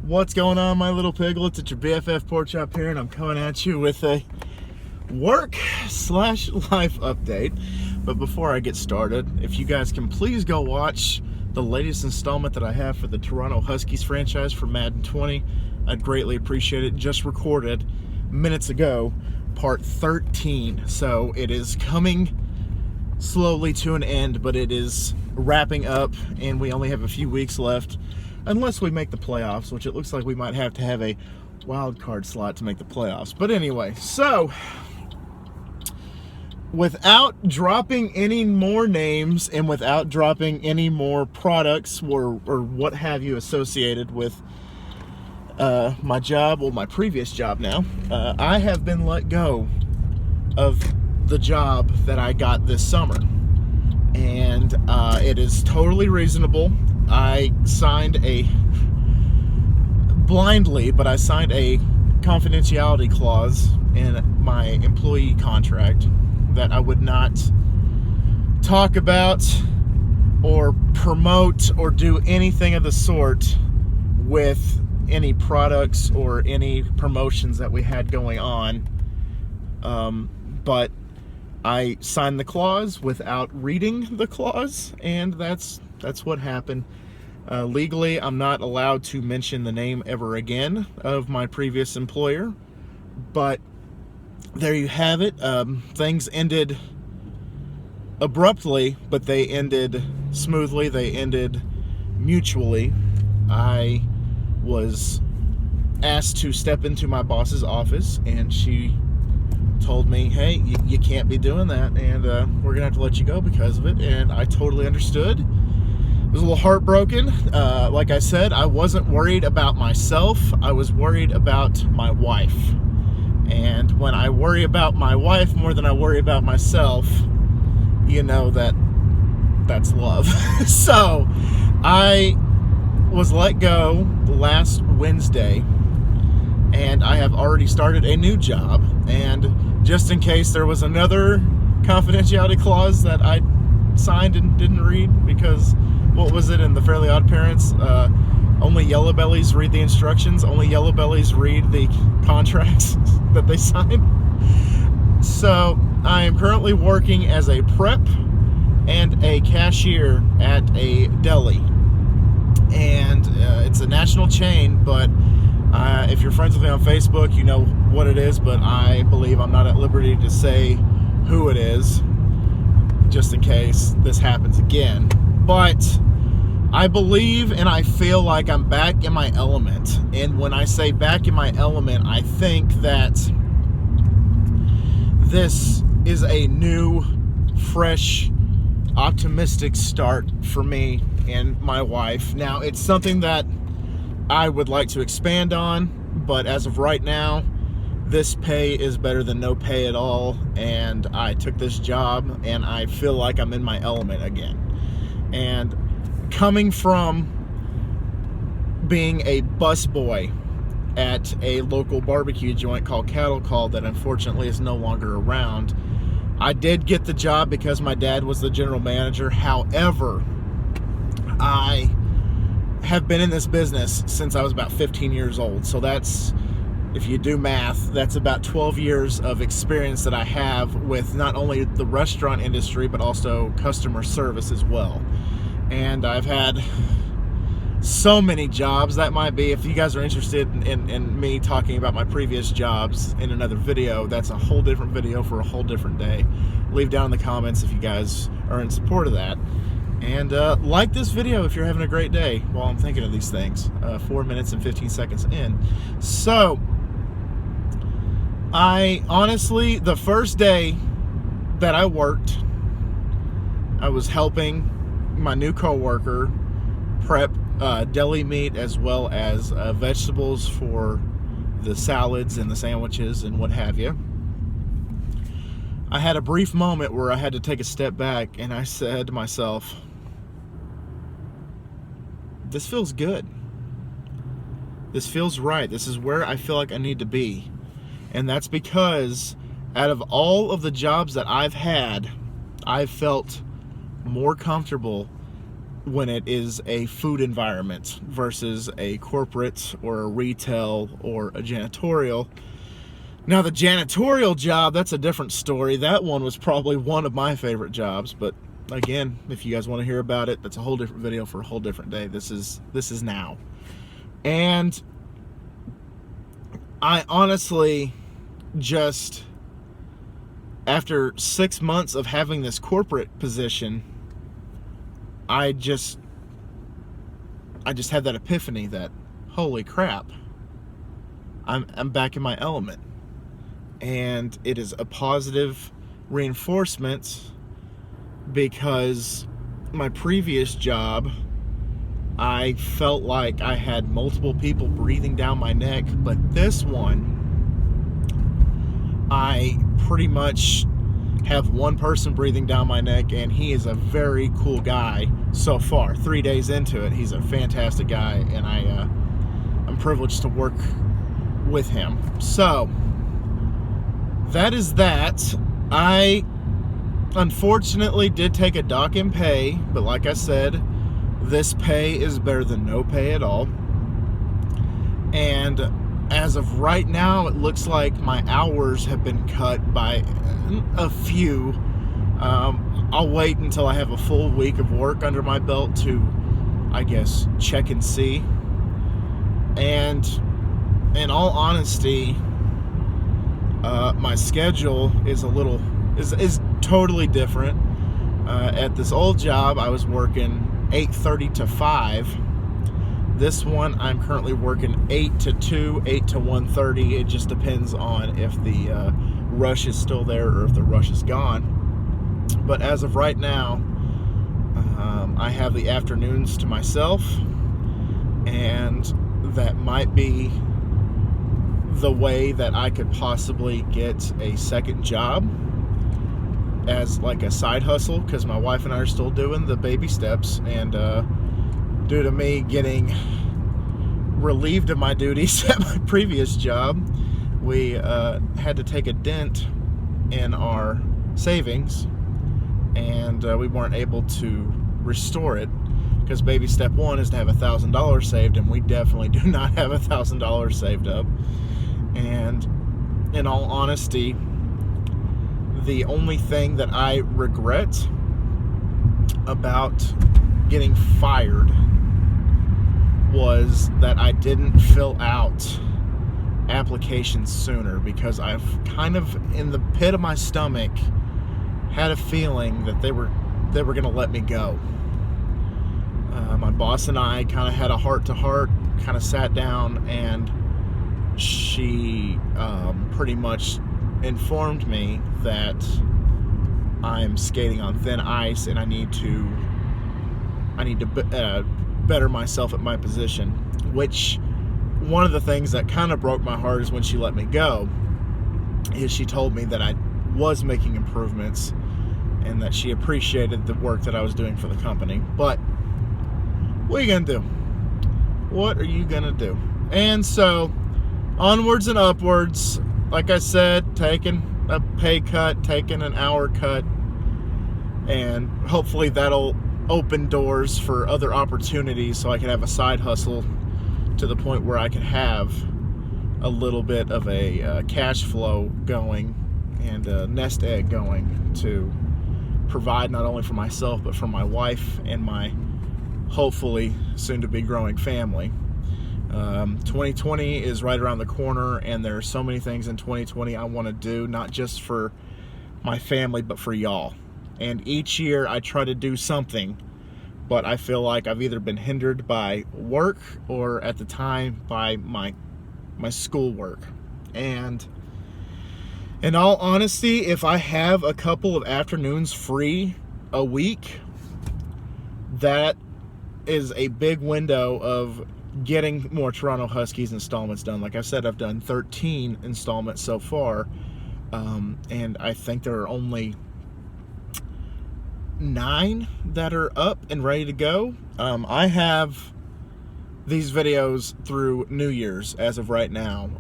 What's going on, my little piglets? It's your BFF Pork Chop here, and I'm coming at you with a work/life update. But before I get started, if you guys can please go watch the latest installment that I have for the Toronto Huskies franchise for Madden 20, I'd greatly appreciate it. Just recorded minutes ago, part 13. So it is coming slowly to an end, but it is wrapping up, and we only have a few weeks left. Unless we make the playoffs, which it looks like we might have to have a wild card slot to make the playoffs. But anyway, so without dropping any more names and without dropping any more products or what have you associated with my job, or my previous job now, I have been let go of the job that I got this summer. And it is totally reasonable. I signed blindly, but I signed a confidentiality clause in my employee contract that I would not talk about or promote or do anything of the sort with any products or any promotions that we had going on. But I signed the clause without reading the clause, and that's what happened. Legally, I'm not allowed to mention the name ever again of my previous employer, but there you have it. Things ended abruptly, but they ended smoothly. They ended mutually. I was asked to step into my boss's office, and she told me, hey, you can't be doing that, and we're gonna have to let you go because of it. And I totally understood. I was a little heartbroken. Like I said, I wasn't worried about myself. I was worried about my wife. And when I worry about my wife more than I worry about myself, you know that's love. So I was let go last Wednesday, and I have already started a new job. And just in case there was another confidentiality clause that I signed and didn't read, because what was it in the Fairly Odd Parents? Only yellow bellies read the instructions. Only yellow bellies read the contracts that they sign. So I am currently working as a prep and a cashier at a deli. And it's a national chain, but if you're friends with me on Facebook, you know what it is, but I believe I'm not at liberty to say who it is, just in case this happens again. But I believe and I feel like I'm back in my element. And when I say back in my element, I think that this is a new, fresh, optimistic start for me and my wife. Now, it's something that I would like to expand on, but as of right now, this pay is better than no pay at all, and I took this job and I feel like I'm in my element again. And coming from being a busboy at a local barbecue joint called Cattle Call that unfortunately is no longer around, I did get the job because my dad was the general manager. However, I have been in this business since I was about 15 years old. So that's, if you do math, that's about 12 years of experience that I have with not only the restaurant industry, but also customer service as well. And I've had so many jobs. That might be, if you guys are interested in me talking about my previous jobs in another video, that's a whole different video for a whole different day. Leave down in the comments if you guys are in support of that. And like this video if you're having a great day while I'm thinking of these things. 4 minutes and 15 seconds in. So, I honestly, the first day that I worked, I was helping my new coworker prep deli meat as well as vegetables for the salads and the sandwiches and what have you. I had a brief moment where I had to take a step back, and I said to myself, this feels good. This feels right. This is where I feel like I need to be. And that's because out of all of the jobs that I've had, I've felt more comfortable when it is a food environment versus a corporate or a retail or a janitorial. Now, the janitorial job, that's a different story. That one was probably one of my favorite jobs, but again, if you guys want to hear about it, that's a whole different video for a whole different day. This is now. And I honestly just, after 6 months of having this corporate position, I just had that epiphany that, holy crap, I'm back in my element. And it is a positive reinforcement, because my previous job, I felt like I had multiple people breathing down my neck, but this one, I pretty much have one person breathing down my neck, and he is a very cool guy so far. 3 days into it, he's a fantastic guy, and I'm privileged to work with him. So that is that. I unfortunately did take a dock in pay, but like I said, this pay is better than no pay at all. And as of right now, it looks like my hours have been cut by a few. I'll wait until I have a full week of work under my belt to, I guess, check and see. And in all honesty, my schedule is is totally different. At this old job, I was working 8:30 to 5. This one, I'm currently working 8 to 2, 8 to 1:30. It just depends on if the rush is still there or if the rush is gone. But as of right now, I have the afternoons to myself, and that might be the way that I could possibly get a second job as like a side hustle, because my wife and I are still doing the baby steps, and due to me getting relieved of my duties at my previous job, we had to take a dent in our savings, and we weren't able to restore it, because baby step one is to have $1,000 saved, and we definitely do not have $1,000 saved up. And in all honesty, the only thing that I regret about getting fired was that I didn't fill out applications sooner, because I've kind of, in the pit of my stomach, had a feeling that they were going to let me go. My boss and I kind of had a heart-to-heart, kind of sat down, and she pretty much informed me that I'm skating on thin ice, and I need to better myself at my position. Which, one of the things that kind of broke my heart is when she let me go, is she told me that I was making improvements and that she appreciated the work that I was doing for the company. But what are you gonna do? What are you gonna do? And so, onwards and upwards. Like I said, taking a pay cut, taking an hour cut, and hopefully that'll open doors for other opportunities, so I can have a side hustle to the point where I can have a little bit of a cash flow going and a nest egg going to provide not only for myself but for my wife and my hopefully soon to be growing family. 2020 is right around the corner, and there are so many things in 2020 I want to do, not just for my family but for y'all. And each year I try to do something, but I feel like I've either been hindered by work or at the time by my schoolwork. And in all honesty, if I have a couple of afternoons free a week, that is a big window of getting more Toronto Huskies installments done. Like I said, I've done 13 installments so far, and I think there are only 9 that are up and ready to go. I have these videos through New Year's as of right now.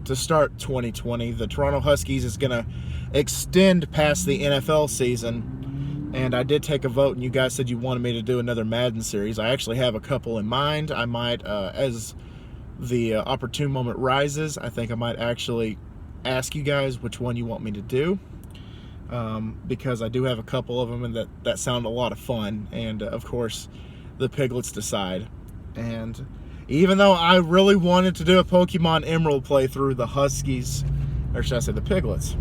To start 2020, the Toronto Huskies is going to extend past the NFL season, And I did take a vote, and you guys said you wanted me to do another Madden series. I actually have a couple in mind. I might, as the opportune moment rises, I think I might actually ask you guys which one you want me to do, because I do have a couple of them, and that sound a lot of fun. And of course, the Piglets decide. And even though I really wanted to do a Pokemon Emerald playthrough, the Huskies, or should I say the Piglets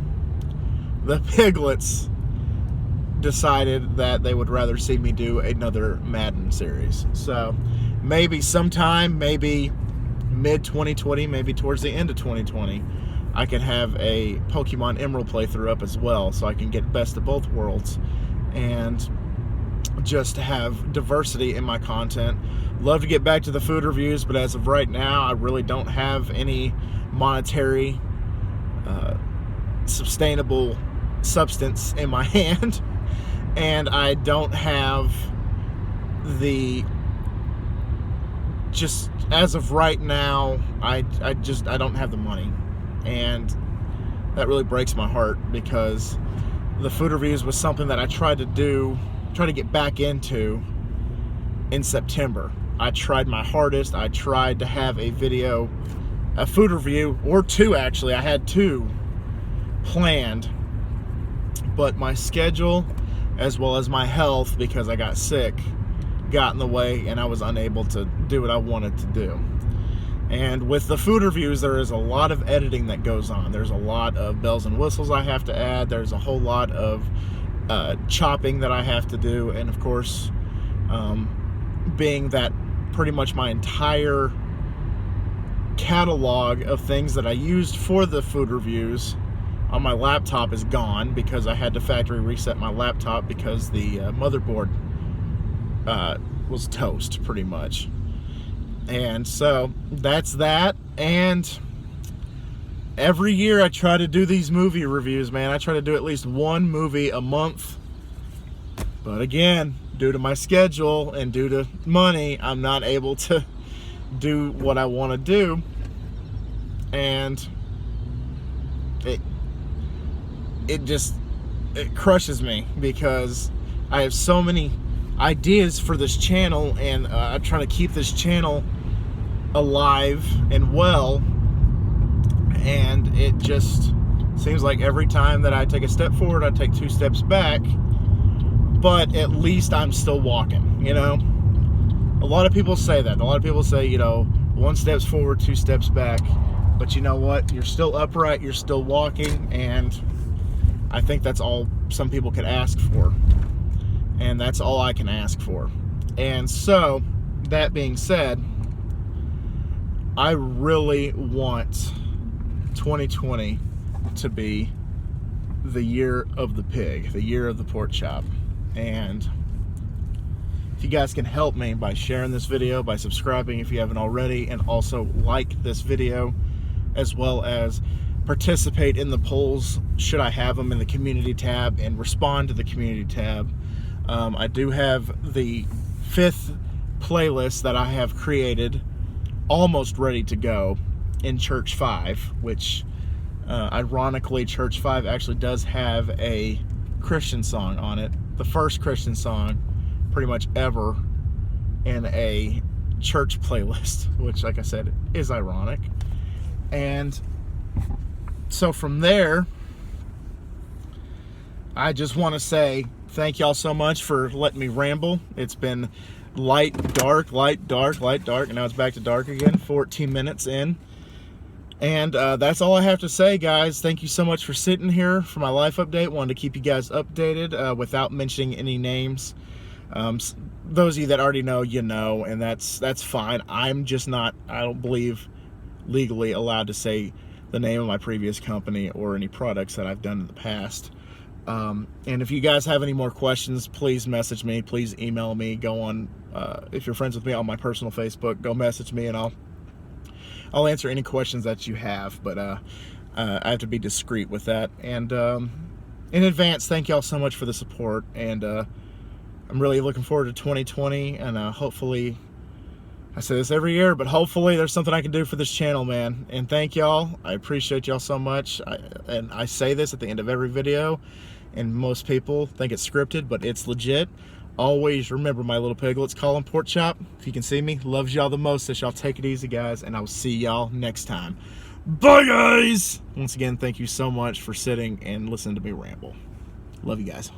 decided that they would rather see me do another Madden series. So maybe sometime, maybe mid-2020, maybe towards the end of 2020, I can have a Pokemon Emerald playthrough up as well, so I can get best of both worlds and just have diversity in my content. Love to get back to the food reviews, but as of right now, I really don't have any monetary sustainable substance in my hand, and I don't have just as of right now, I don't have the money, and that really breaks my heart, because the food reviews was something that I tried to get back into in September. I tried my hardest. I tried to have a food review, or two actually. I had two planned, but my schedule, as well as my health, because I got sick, got in the way, and I was unable to do what I wanted to do. And with the food reviews, there is a lot of editing that goes on. There's a lot of bells and whistles I have to add. There's a whole lot of chopping that I have to do. And of course, being that pretty much my entire catalog of things that I used for the food reviews on my laptop is gone, because I had to factory reset my laptop because the motherboard was toast pretty much. And so that's that. And every year I try to do these movie reviews, man. I try to do at least one movie a month, but again, due to my schedule and due to money, I'm not able to do what I want to do. And it crushes me, because I have so many ideas for this channel, and I'm trying to keep this channel alive and well, and it just seems like every time that I take a step forward, I take two steps back, but at least I'm still walking, you know? A lot of people say that. A lot of people say, you know, one step's forward, two steps back, but you know what? You're still upright, you're still walking, and I think that's all some people could ask for. And that's all I can ask for. And so, that being said, I really want 2020 to be the year of the pig, the year of the pork chop. And if you guys can help me by sharing this video, by subscribing if you haven't already, and also like this video, as well as participate in the polls, should I have them, in the community tab, and respond to the community tab. I do have the 5th playlist that I have created almost ready to go in Church 5, which ironically, Church 5 actually does have a Christian song on it. The first Christian song pretty much ever in a church playlist, which, like I said, is ironic. And so from there, I just want to say thank y'all so much for letting me ramble. It's been light, dark, light, dark, light, dark, and now it's back to dark again, 14 minutes in. And that's all I have to say, guys. Thank you so much for sitting here for my life update. Wanted to keep you guys updated without mentioning any names. Those of you that already know, you know, and that's fine. I'm just not, I don't believe, legally allowed to say the name of my previous company or any products that I've done in the past. And if you guys have any more questions, please message me, please email me, go on, if you're friends with me on my personal Facebook, go message me, and I'll answer any questions that you have, but I have to be discreet with that. And in advance, thank y'all so much for the support, and I'm really looking forward to 2020, and hopefully, I say this every year, but hopefully there's something I can do for this channel, man. And thank y'all. I appreciate y'all so much. And I say this at the end of every video. and most people think it's scripted, but it's legit. Always remember, my little piglets, call them Pork Chop. If you can see me, loves y'all the most. So y'all take it easy, guys, and I'll see y'all next time. Bye, guys! Once again, thank you so much for sitting and listening to me ramble. Love you guys.